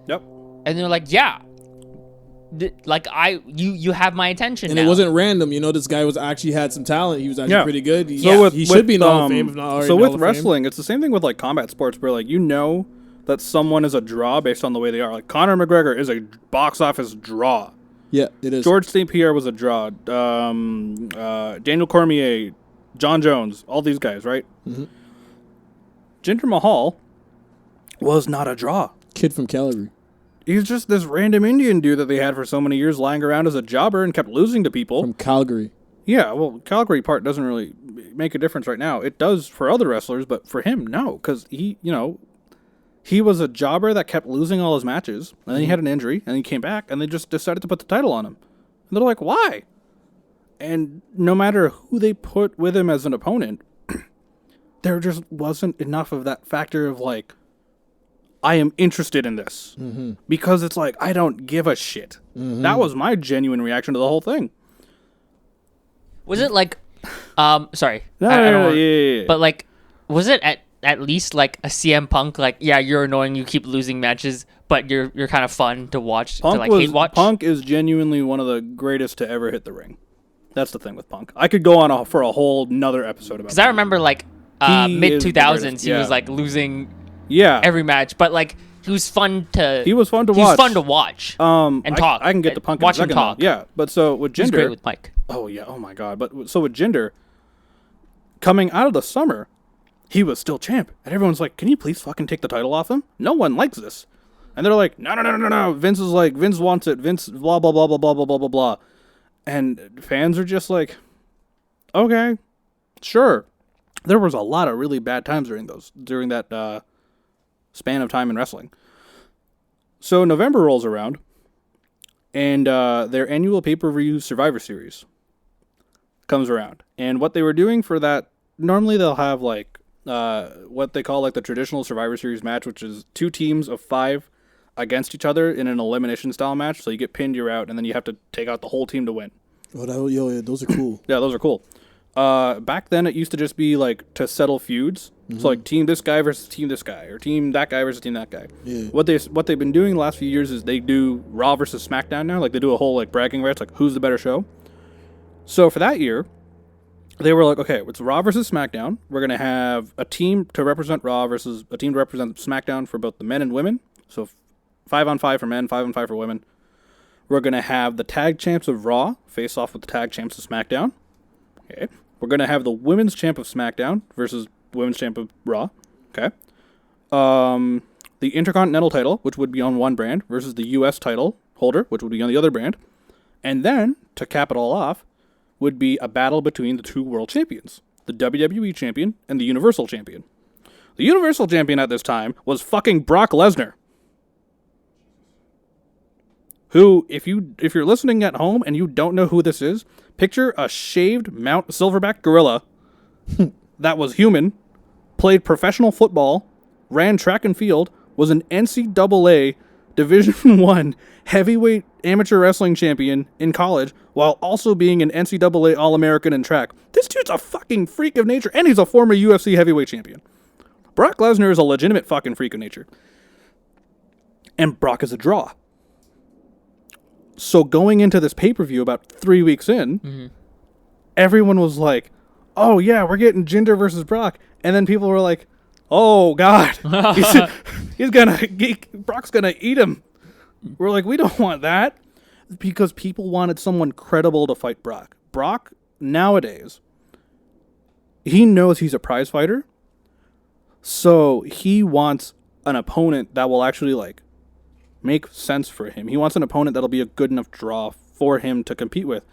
Yep. and they're like, yeah, you have my attention And now. it wasn't random. This guy actually had some talent. He was actually pretty good. He with, should be in the Hall of Fame, if not already So in the with Hall of Fame. wrestling, it's the same thing with like combat sports, where like that someone is a draw based on the way they are. Like Conor McGregor is a box office draw. Yeah, it is. George St. Pierre was a draw. Daniel Cormier, John Jones, all these guys, right? Mm-hmm. Jinder Mahal was not a draw. Kid from Calgary. He's just this random Indian dude that they had for so many years lying around as a jobber and kept losing to people. From Calgary. Yeah, well, Calgary part doesn't really make a difference right now. It does for other wrestlers, but for him, no, because he was a jobber that kept losing all his matches, and then he had an injury, and he came back, and they just decided to put the title on him. And they're like, why? And no matter who they put with him as an opponent, there just wasn't enough of that factor of like, I am interested in this. Mm-hmm. Because it's like, I don't give a shit. Mm-hmm. That was my genuine reaction to the whole thing. Was it like, sorry. Yeah. But like, was it at least like a CM Punk, like, yeah, you're annoying, you keep losing matches, but you're kind of fun to watch, hate watch? Punk is genuinely one of the greatest to ever hit the ring. That's the thing with Punk. I could go on for a whole nother episode about it. Because I remember like mid-2000s, he was like losing every match, but like he was fun to watch. He was fun to watch. And talk. I can get to Punk in watch a second. Him talk. Yeah, but so with Jinder, he was great with Mike. Oh yeah, oh my god. But so with Jinder, coming out of the summer, he was still champ, and everyone's like, "Can you please fucking take the title off him? No one likes this." And they're like, "No." Vince is like, Vince wants it. Vince blah blah blah blah blah blah blah blah blah. And fans are just like, "Okay, sure." There was a lot of really bad times during that span of time in wrestling. So November rolls around, and their annual pay-per-view Survivor Series comes around. And what they were doing for that, normally they'll have like what they call like the traditional Survivor Series match, which is 2 teams of 5 against each other in an elimination style match. So you get pinned, you're out, and then you have to take out the whole team to win. Oh, yeah, those are cool. Yeah, those are cool. Back then, it used to just be like to settle feuds. Mm-hmm. So like team this guy versus team this guy, or team that guy versus team that guy. Yeah. What they've been doing the last few years is they do Raw versus SmackDown now. Like they do a whole like bragging rights, like who's the better show. So for that year, they were like, okay, it's Raw versus SmackDown. We're gonna have a team to represent Raw versus a team to represent SmackDown for both the men and women. So 5-on-5 for men, 5-on-5 for women. We're gonna have the tag champs of Raw face off with the tag champs of SmackDown. Okay. We're going to have the women's champ of SmackDown versus women's champ of Raw. Okay. The Intercontinental title, which would be on one brand, versus the U.S. title holder, which would be on the other brand. And then, to cap it all off, would be a battle between the 2 world champions, the WWE champion and the Universal champion. The Universal champion at this time was fucking Brock Lesnar. Who, if you're listening at home and you don't know who this is, picture a shaved silverback gorilla that was human, played professional football, ran track and field, was an NCAA Division 1 heavyweight amateur wrestling champion in college while also being an NCAA All-American in track. This dude's a fucking freak of nature, and he's a former UFC heavyweight champion. Brock Lesnar is a legitimate fucking freak of nature. And Brock is a draw. So going into this pay-per-view about 3 weeks in, everyone was like, oh yeah, we're getting Jinder versus Brock. And then people were like, oh God, Brock's gonna eat him. We're like, we don't want that. Because people wanted someone credible to fight Brock. Brock, nowadays, he knows he's a prize fighter. So he wants an opponent that will actually, like, make sense for him. He wants an opponent that'll be a good enough draw for him to compete with.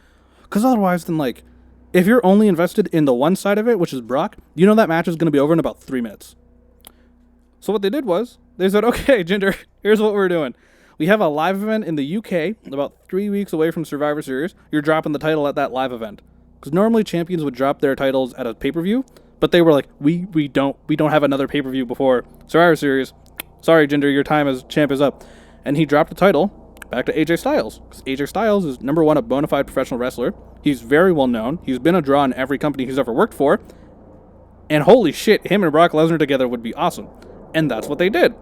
Because otherwise, then, like, if you're only invested in the one side of it, which is Brock, you know that match is going to be over in about 3 minutes. So what they did was, they said, okay, Jinder, here's what we're doing. We have a live event in the UK, about 3 weeks away from Survivor Series. You're dropping the title at that live event. Because normally champions would drop their titles at a pay-per-view, but they were like, we don't have another pay-per-view before Survivor Series. Sorry, Jinder, your time as champ is up. And he dropped the title back to AJ Styles. Because AJ Styles is, number one, a bona fide professional wrestler. He's very well known. He's been a draw in every company he's ever worked for. And holy shit, him and Brock Lesnar together would be awesome. And that's what they did.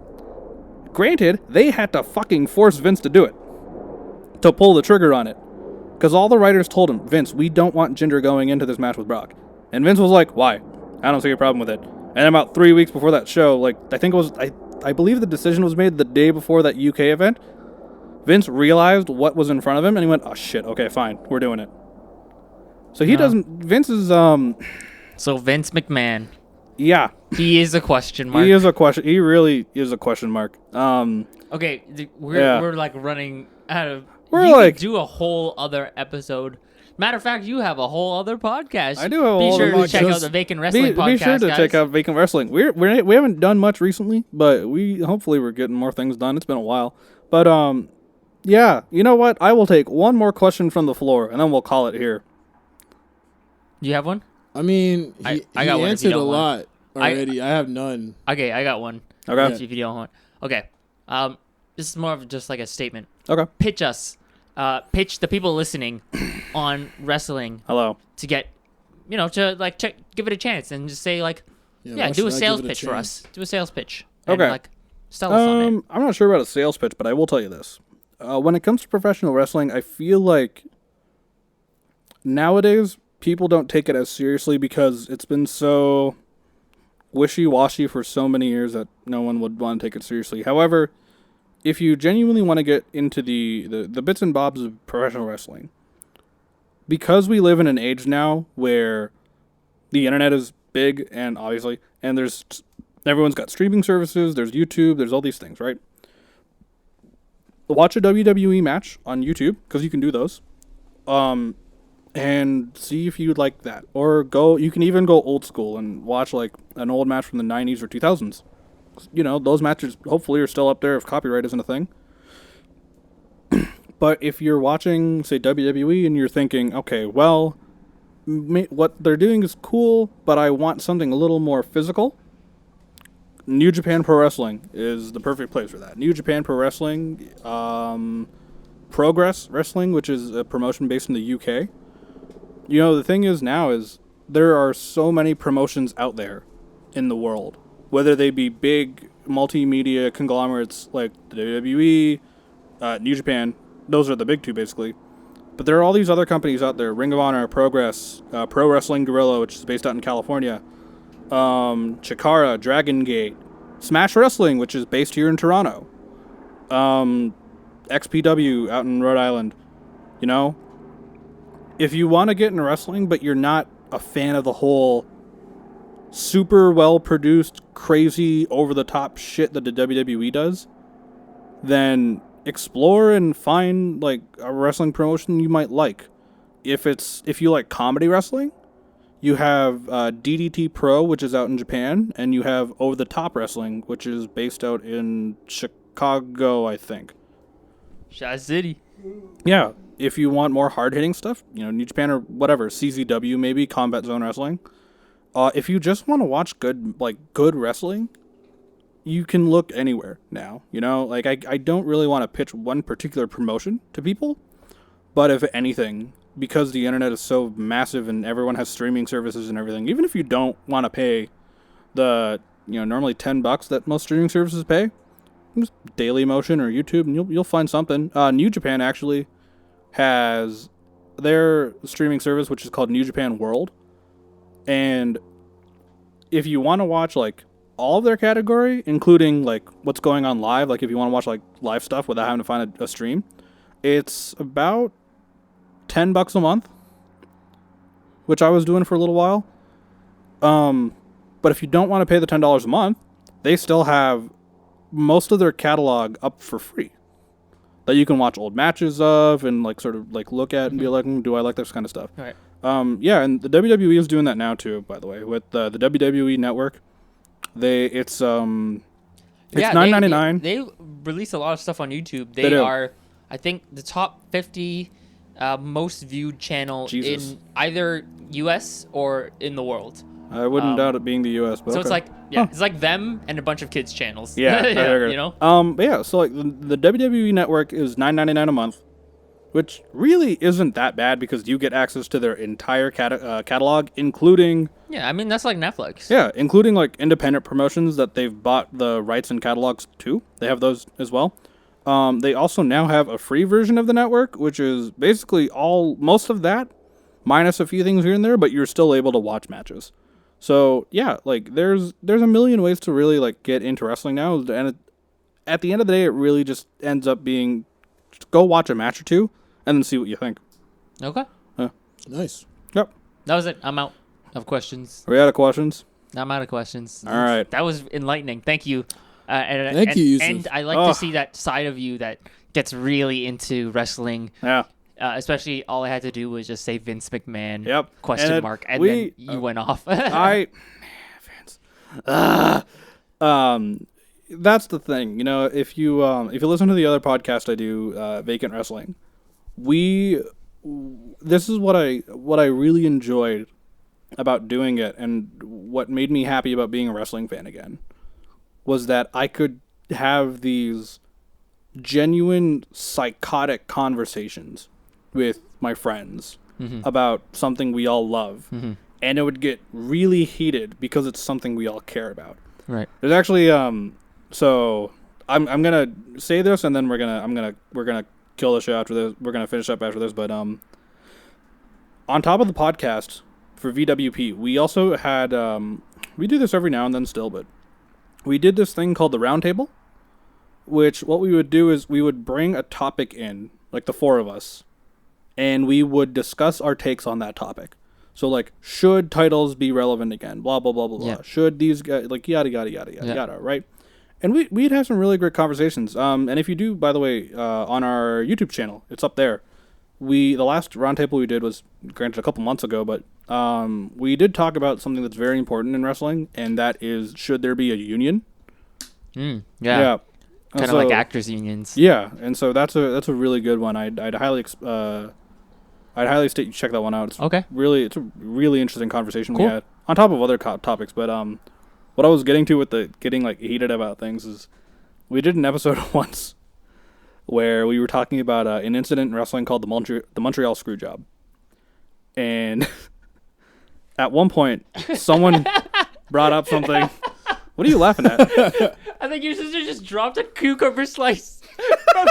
Granted, they had to fucking force Vince to do it. To pull the trigger on it. Because all the writers told him, Vince, we don't want Jinder going into this match with Brock. And Vince was like, why? I don't see a problem with it. And about 3 weeks before that show, like, I think it was, I believe the decision was made the day before that UK event. Vince realized what was in front of him, and he went, oh shit, okay, fine, we're doing it. So he doesn't, Vince is, So Vince McMahon. Yeah. He is a question mark. He is a question, he really is a question mark. Okay, we're like running out of, we're you like, could do a whole other episode. Matter of fact, you have a whole other podcast. I do have a whole other podcast. Be sure to check podcast. out the Vacant Wrestling podcast, Be sure to guys. check out Vacant Wrestling. We haven't done much recently, but hopefully we're getting more things done. It's been a while. But, yeah, you know what? I will take one more question from the floor, and then we'll call it here. Do you have one? I mean, I he got one answered a lot already. I have none. Okay, I got one. Okay. If you don't want. Okay. This is more of just like a statement. Okay. Pitch us. Pitch the people listening on wrestling. Hello. To get, to like give it a chance and just say like, do a sales pitch for us. Do a sales pitch. And, okay. like, sell us on it. I'm not sure about a sales pitch, but I will tell you this. When it comes to professional wrestling, I feel like nowadays people don't take it as seriously because it's been so wishy-washy for so many years that no one would want to take it seriously. However, if you genuinely want to get into the bits and bobs of professional wrestling, because we live in an age now where the internet is big and obviously, and everyone's got streaming services, there's YouTube, there's all these things, right? Watch a WWE match on YouTube, because you can do those, and see if you like that. Or you can even go old school and watch like an old match from the 90s or 2000s. Those matches hopefully are still up there if copyright isn't a thing. But if you're watching, say, WWE and you're thinking, okay, well, what they're doing is cool, but I want something a little more physical, New Japan Pro Wrestling is the perfect place for that. New Japan Pro Wrestling, Progress Wrestling, which is a promotion based in the UK. The thing is now is there are so many promotions out there in the world, whether they be big multimedia conglomerates like the WWE, New Japan. Those are the big two, basically. But there are all these other companies out there. Ring of Honor, Progress, Pro Wrestling Guerrilla, which is based out in California. Chikara, Dragon Gate. Smash Wrestling, which is based here in Toronto. XPW out in Rhode Island. If you want to get into wrestling, but you're not a fan of the whole super well-produced, crazy, over-the-top shit that the WWE does, then explore and find like a wrestling promotion you might like. If you like comedy wrestling, you have DDT Pro, which is out in Japan, and you have Over the Top Wrestling, which is based out in Chicago, I think. Shot City. Yeah, if you want more hard-hitting stuff, New Japan or whatever, CZW maybe, Combat Zone Wrestling. If you just want to watch good wrestling, you can look anywhere now. You know, like I don't really want to pitch one particular promotion to people, but if anything, because the internet is so massive and everyone has streaming services and everything, even if you don't want to pay the, normally $10 that most streaming services pay, just Daily Motion or YouTube, and you'll find something. New Japan actually has their streaming service, which is called New Japan World, and if you want to watch like all of their category, including like what's going on live, like if you want to watch like live stuff without having to find a stream, it's about $10 a month, which I was doing for a little while. But if you don't want to pay the $10 a month, they still have most of their catalog up for free that you can watch old matches of and like sort of like look at and be like, do I like this kind of stuff? Right. Yeah, and the WWE is doing that now too, by the way, with the WWE Network. It's $9.99. They release a lot of stuff on YouTube. They do. Are, I think, the top 50 most viewed channel in either U.S. or in the world. I wouldn't doubt it being the U.S. But so okay. it's like it's like them and a bunch of kids channels. Yeah, you know. But yeah, so like the WWE Network is $9.99 a month, which really isn't that bad because you get access to their entire catalog, including. Yeah, I mean that's like Netflix. Yeah, including like independent promotions that they've bought the rights and catalogs to. They have those as well. They also now have a free version of the network, which is basically most of that, minus a few things here and there, but you're still able to watch matches. So yeah, like there's a million ways to really like get into wrestling now, and at the end of the day, it really just ends up being just go watch a match or two and then see what you think. Okay. Nice. Yep. That was it. I'm out of questions. Are we out of questions? I'm out of questions. All right. That was enlightening. Thank you. Thank you, Yusuf. And I like to see that side of you that gets really into wrestling. Yeah. Especially all I had to do was just say Vince McMahon. Yep. Question mark. And then you went off. Vince. That's the thing. If you listen to the other podcast I do, Vacant Wrestling, this is what I really enjoyed about doing it, and what made me happy about being a wrestling fan again was that I could have these genuine psychotic conversations with my friends about something we all love, and it would get really heated because it's something we all care about. Right. There's actually so I'm gonna say this, and then we're gonna kill the show after this. We're gonna finish up after this, but on top of the podcast for VWP, we also had we do this every now and then still, but we did this thing called the Roundtable, which what we would do is we would bring a topic in, like the four of us, and we would discuss our takes on that topic. So like, should titles be relevant again? Blah blah blah blah blah. Should these guys like yada yada yada yada yada, right? And we'd have some really great conversations. And if you do, by the way, on our YouTube channel, it's up there. The last roundtable we did was, granted, a couple months ago, but we did talk about something that's very important in wrestling, and that is, should there be a union? Yeah. Kind of like actors unions. Yeah, and so that's a really good one. I'd highly state you check that one out. It's a really interesting conversation we had on top of other topics. But what I was getting to with the getting like heated about things is we did an episode once where we were talking about an incident in wrestling called the Montreal Screwjob, and at one point someone brought up something. What are you laughing at? I think your sister just dropped a cucumber slice from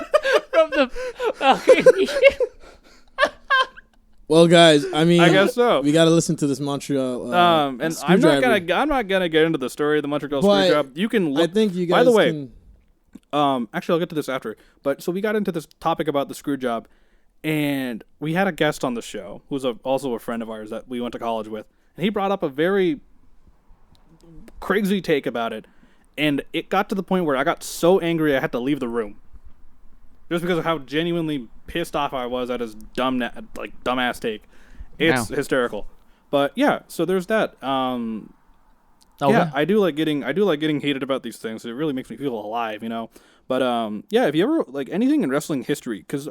the balcony. Well, guys, I mean, I guess so. We got to listen to this Montreal. And I'm not gonna get into the story of the Montreal Screwjob. You can look. I think you guys. By the way, actually, I'll get to this after. But so we got into this topic about the Screwjob, and we had a guest on the show who's also a friend of ours that we went to college with, and he brought up a very crazy take about it, and it got to the point where I got so angry I had to leave the room. Just because of how genuinely pissed off I was at his dumbass take. It's hysterical. But yeah, so there's that. Yeah, I do like getting heated about these things. It really makes me feel alive, But yeah, if you ever like anything in wrestling history, because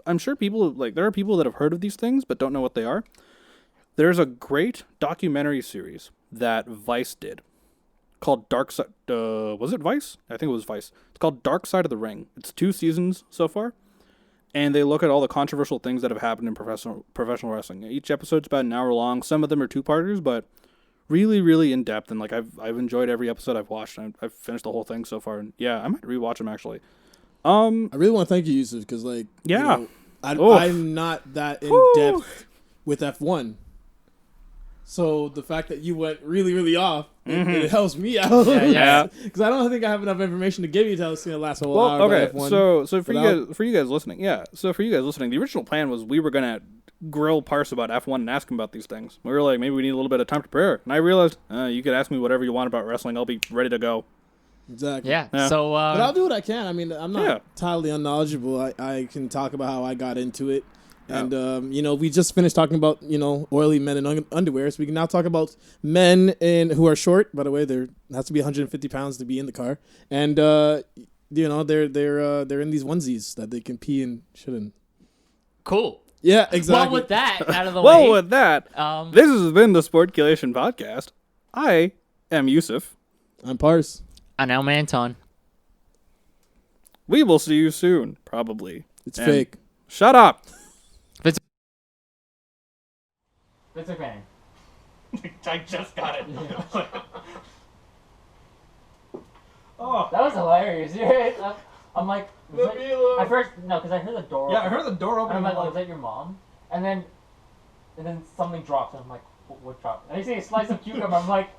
I'm sure people there are people that have heard of these things but don't know what they are. There's a great documentary series that Vice did, called Dark Side. Was it Vice? I think it was Vice. It's called Dark Side of the Ring. It's 2 seasons so far, and they look at all the controversial things that have happened in professional wrestling. Each episode's about an hour long. Some of them are 2-parters, but really, really in depth. And like I've enjoyed every episode I've watched. I've finished the whole thing so far. And yeah, I might rewatch them actually. I really want to thank you, Yusuf, because like I'm not that in depth with F1. So the fact that you went really, really off, it helps me out. Yeah. Because I don't think I have enough information to give you to tell us the last whole hour okay. about F1. So for you guys listening, the original plan was we were gonna grill Parse about F1 and ask him about these things. We were like, maybe we need a little bit of time to prepare. And I realized, you could ask me whatever you want about wrestling. I'll be ready to go. Exactly. Yeah. So, but I'll do what I can. I mean, I'm not entirely unknowledgeable. I can talk about how I got into it. And, we just finished talking about, oily men in underwear. So we can now talk about men who are short. By the way, there has to be 150 pounds to be in the car. And, they're in these onesies that they can pee and shit in. Cool. Yeah, exactly. Well, with that out of the way. Well, with that, this has been the SportCulation podcast. I am Yusuf. I'm Parse. And I'm Anton. We will see you soon, probably. It's fake. Shut up. Vince McMahon. I just got it. Oh, that was hilarious. I'm like, at first, no, because I heard the door. Yeah, I heard the door open. And I'm like, was that your mom? And then something drops, and I'm like, what dropped? And I see a slice of cucumber. I'm like,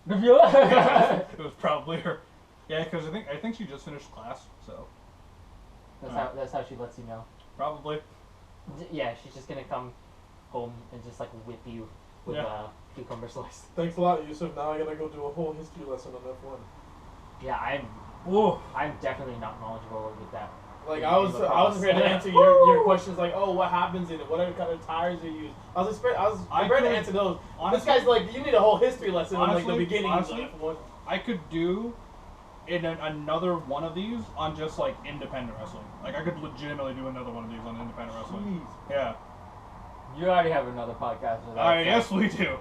it was probably her. Yeah, because I think she just finished class, so. That's how she lets you know. Probably. Yeah, she's just gonna come home and just like whip you with a cucumber slice. Thanks a lot, Yusuf. Now I gotta go do a whole history lesson on F1. Yeah, I'm definitely not knowledgeable with that. Like I was prepared to answer your questions like, oh, what happens in it? What kind of tires are used? I was prepared to answer those. Honestly, this guy's like, you need a whole history lesson on like the beginning of F1. I could do another one of these on just like independent wrestling. Like I could legitimately do another one of these on independent wrestling. Jeez. Yeah. You already have another podcast with that. Yes, we do.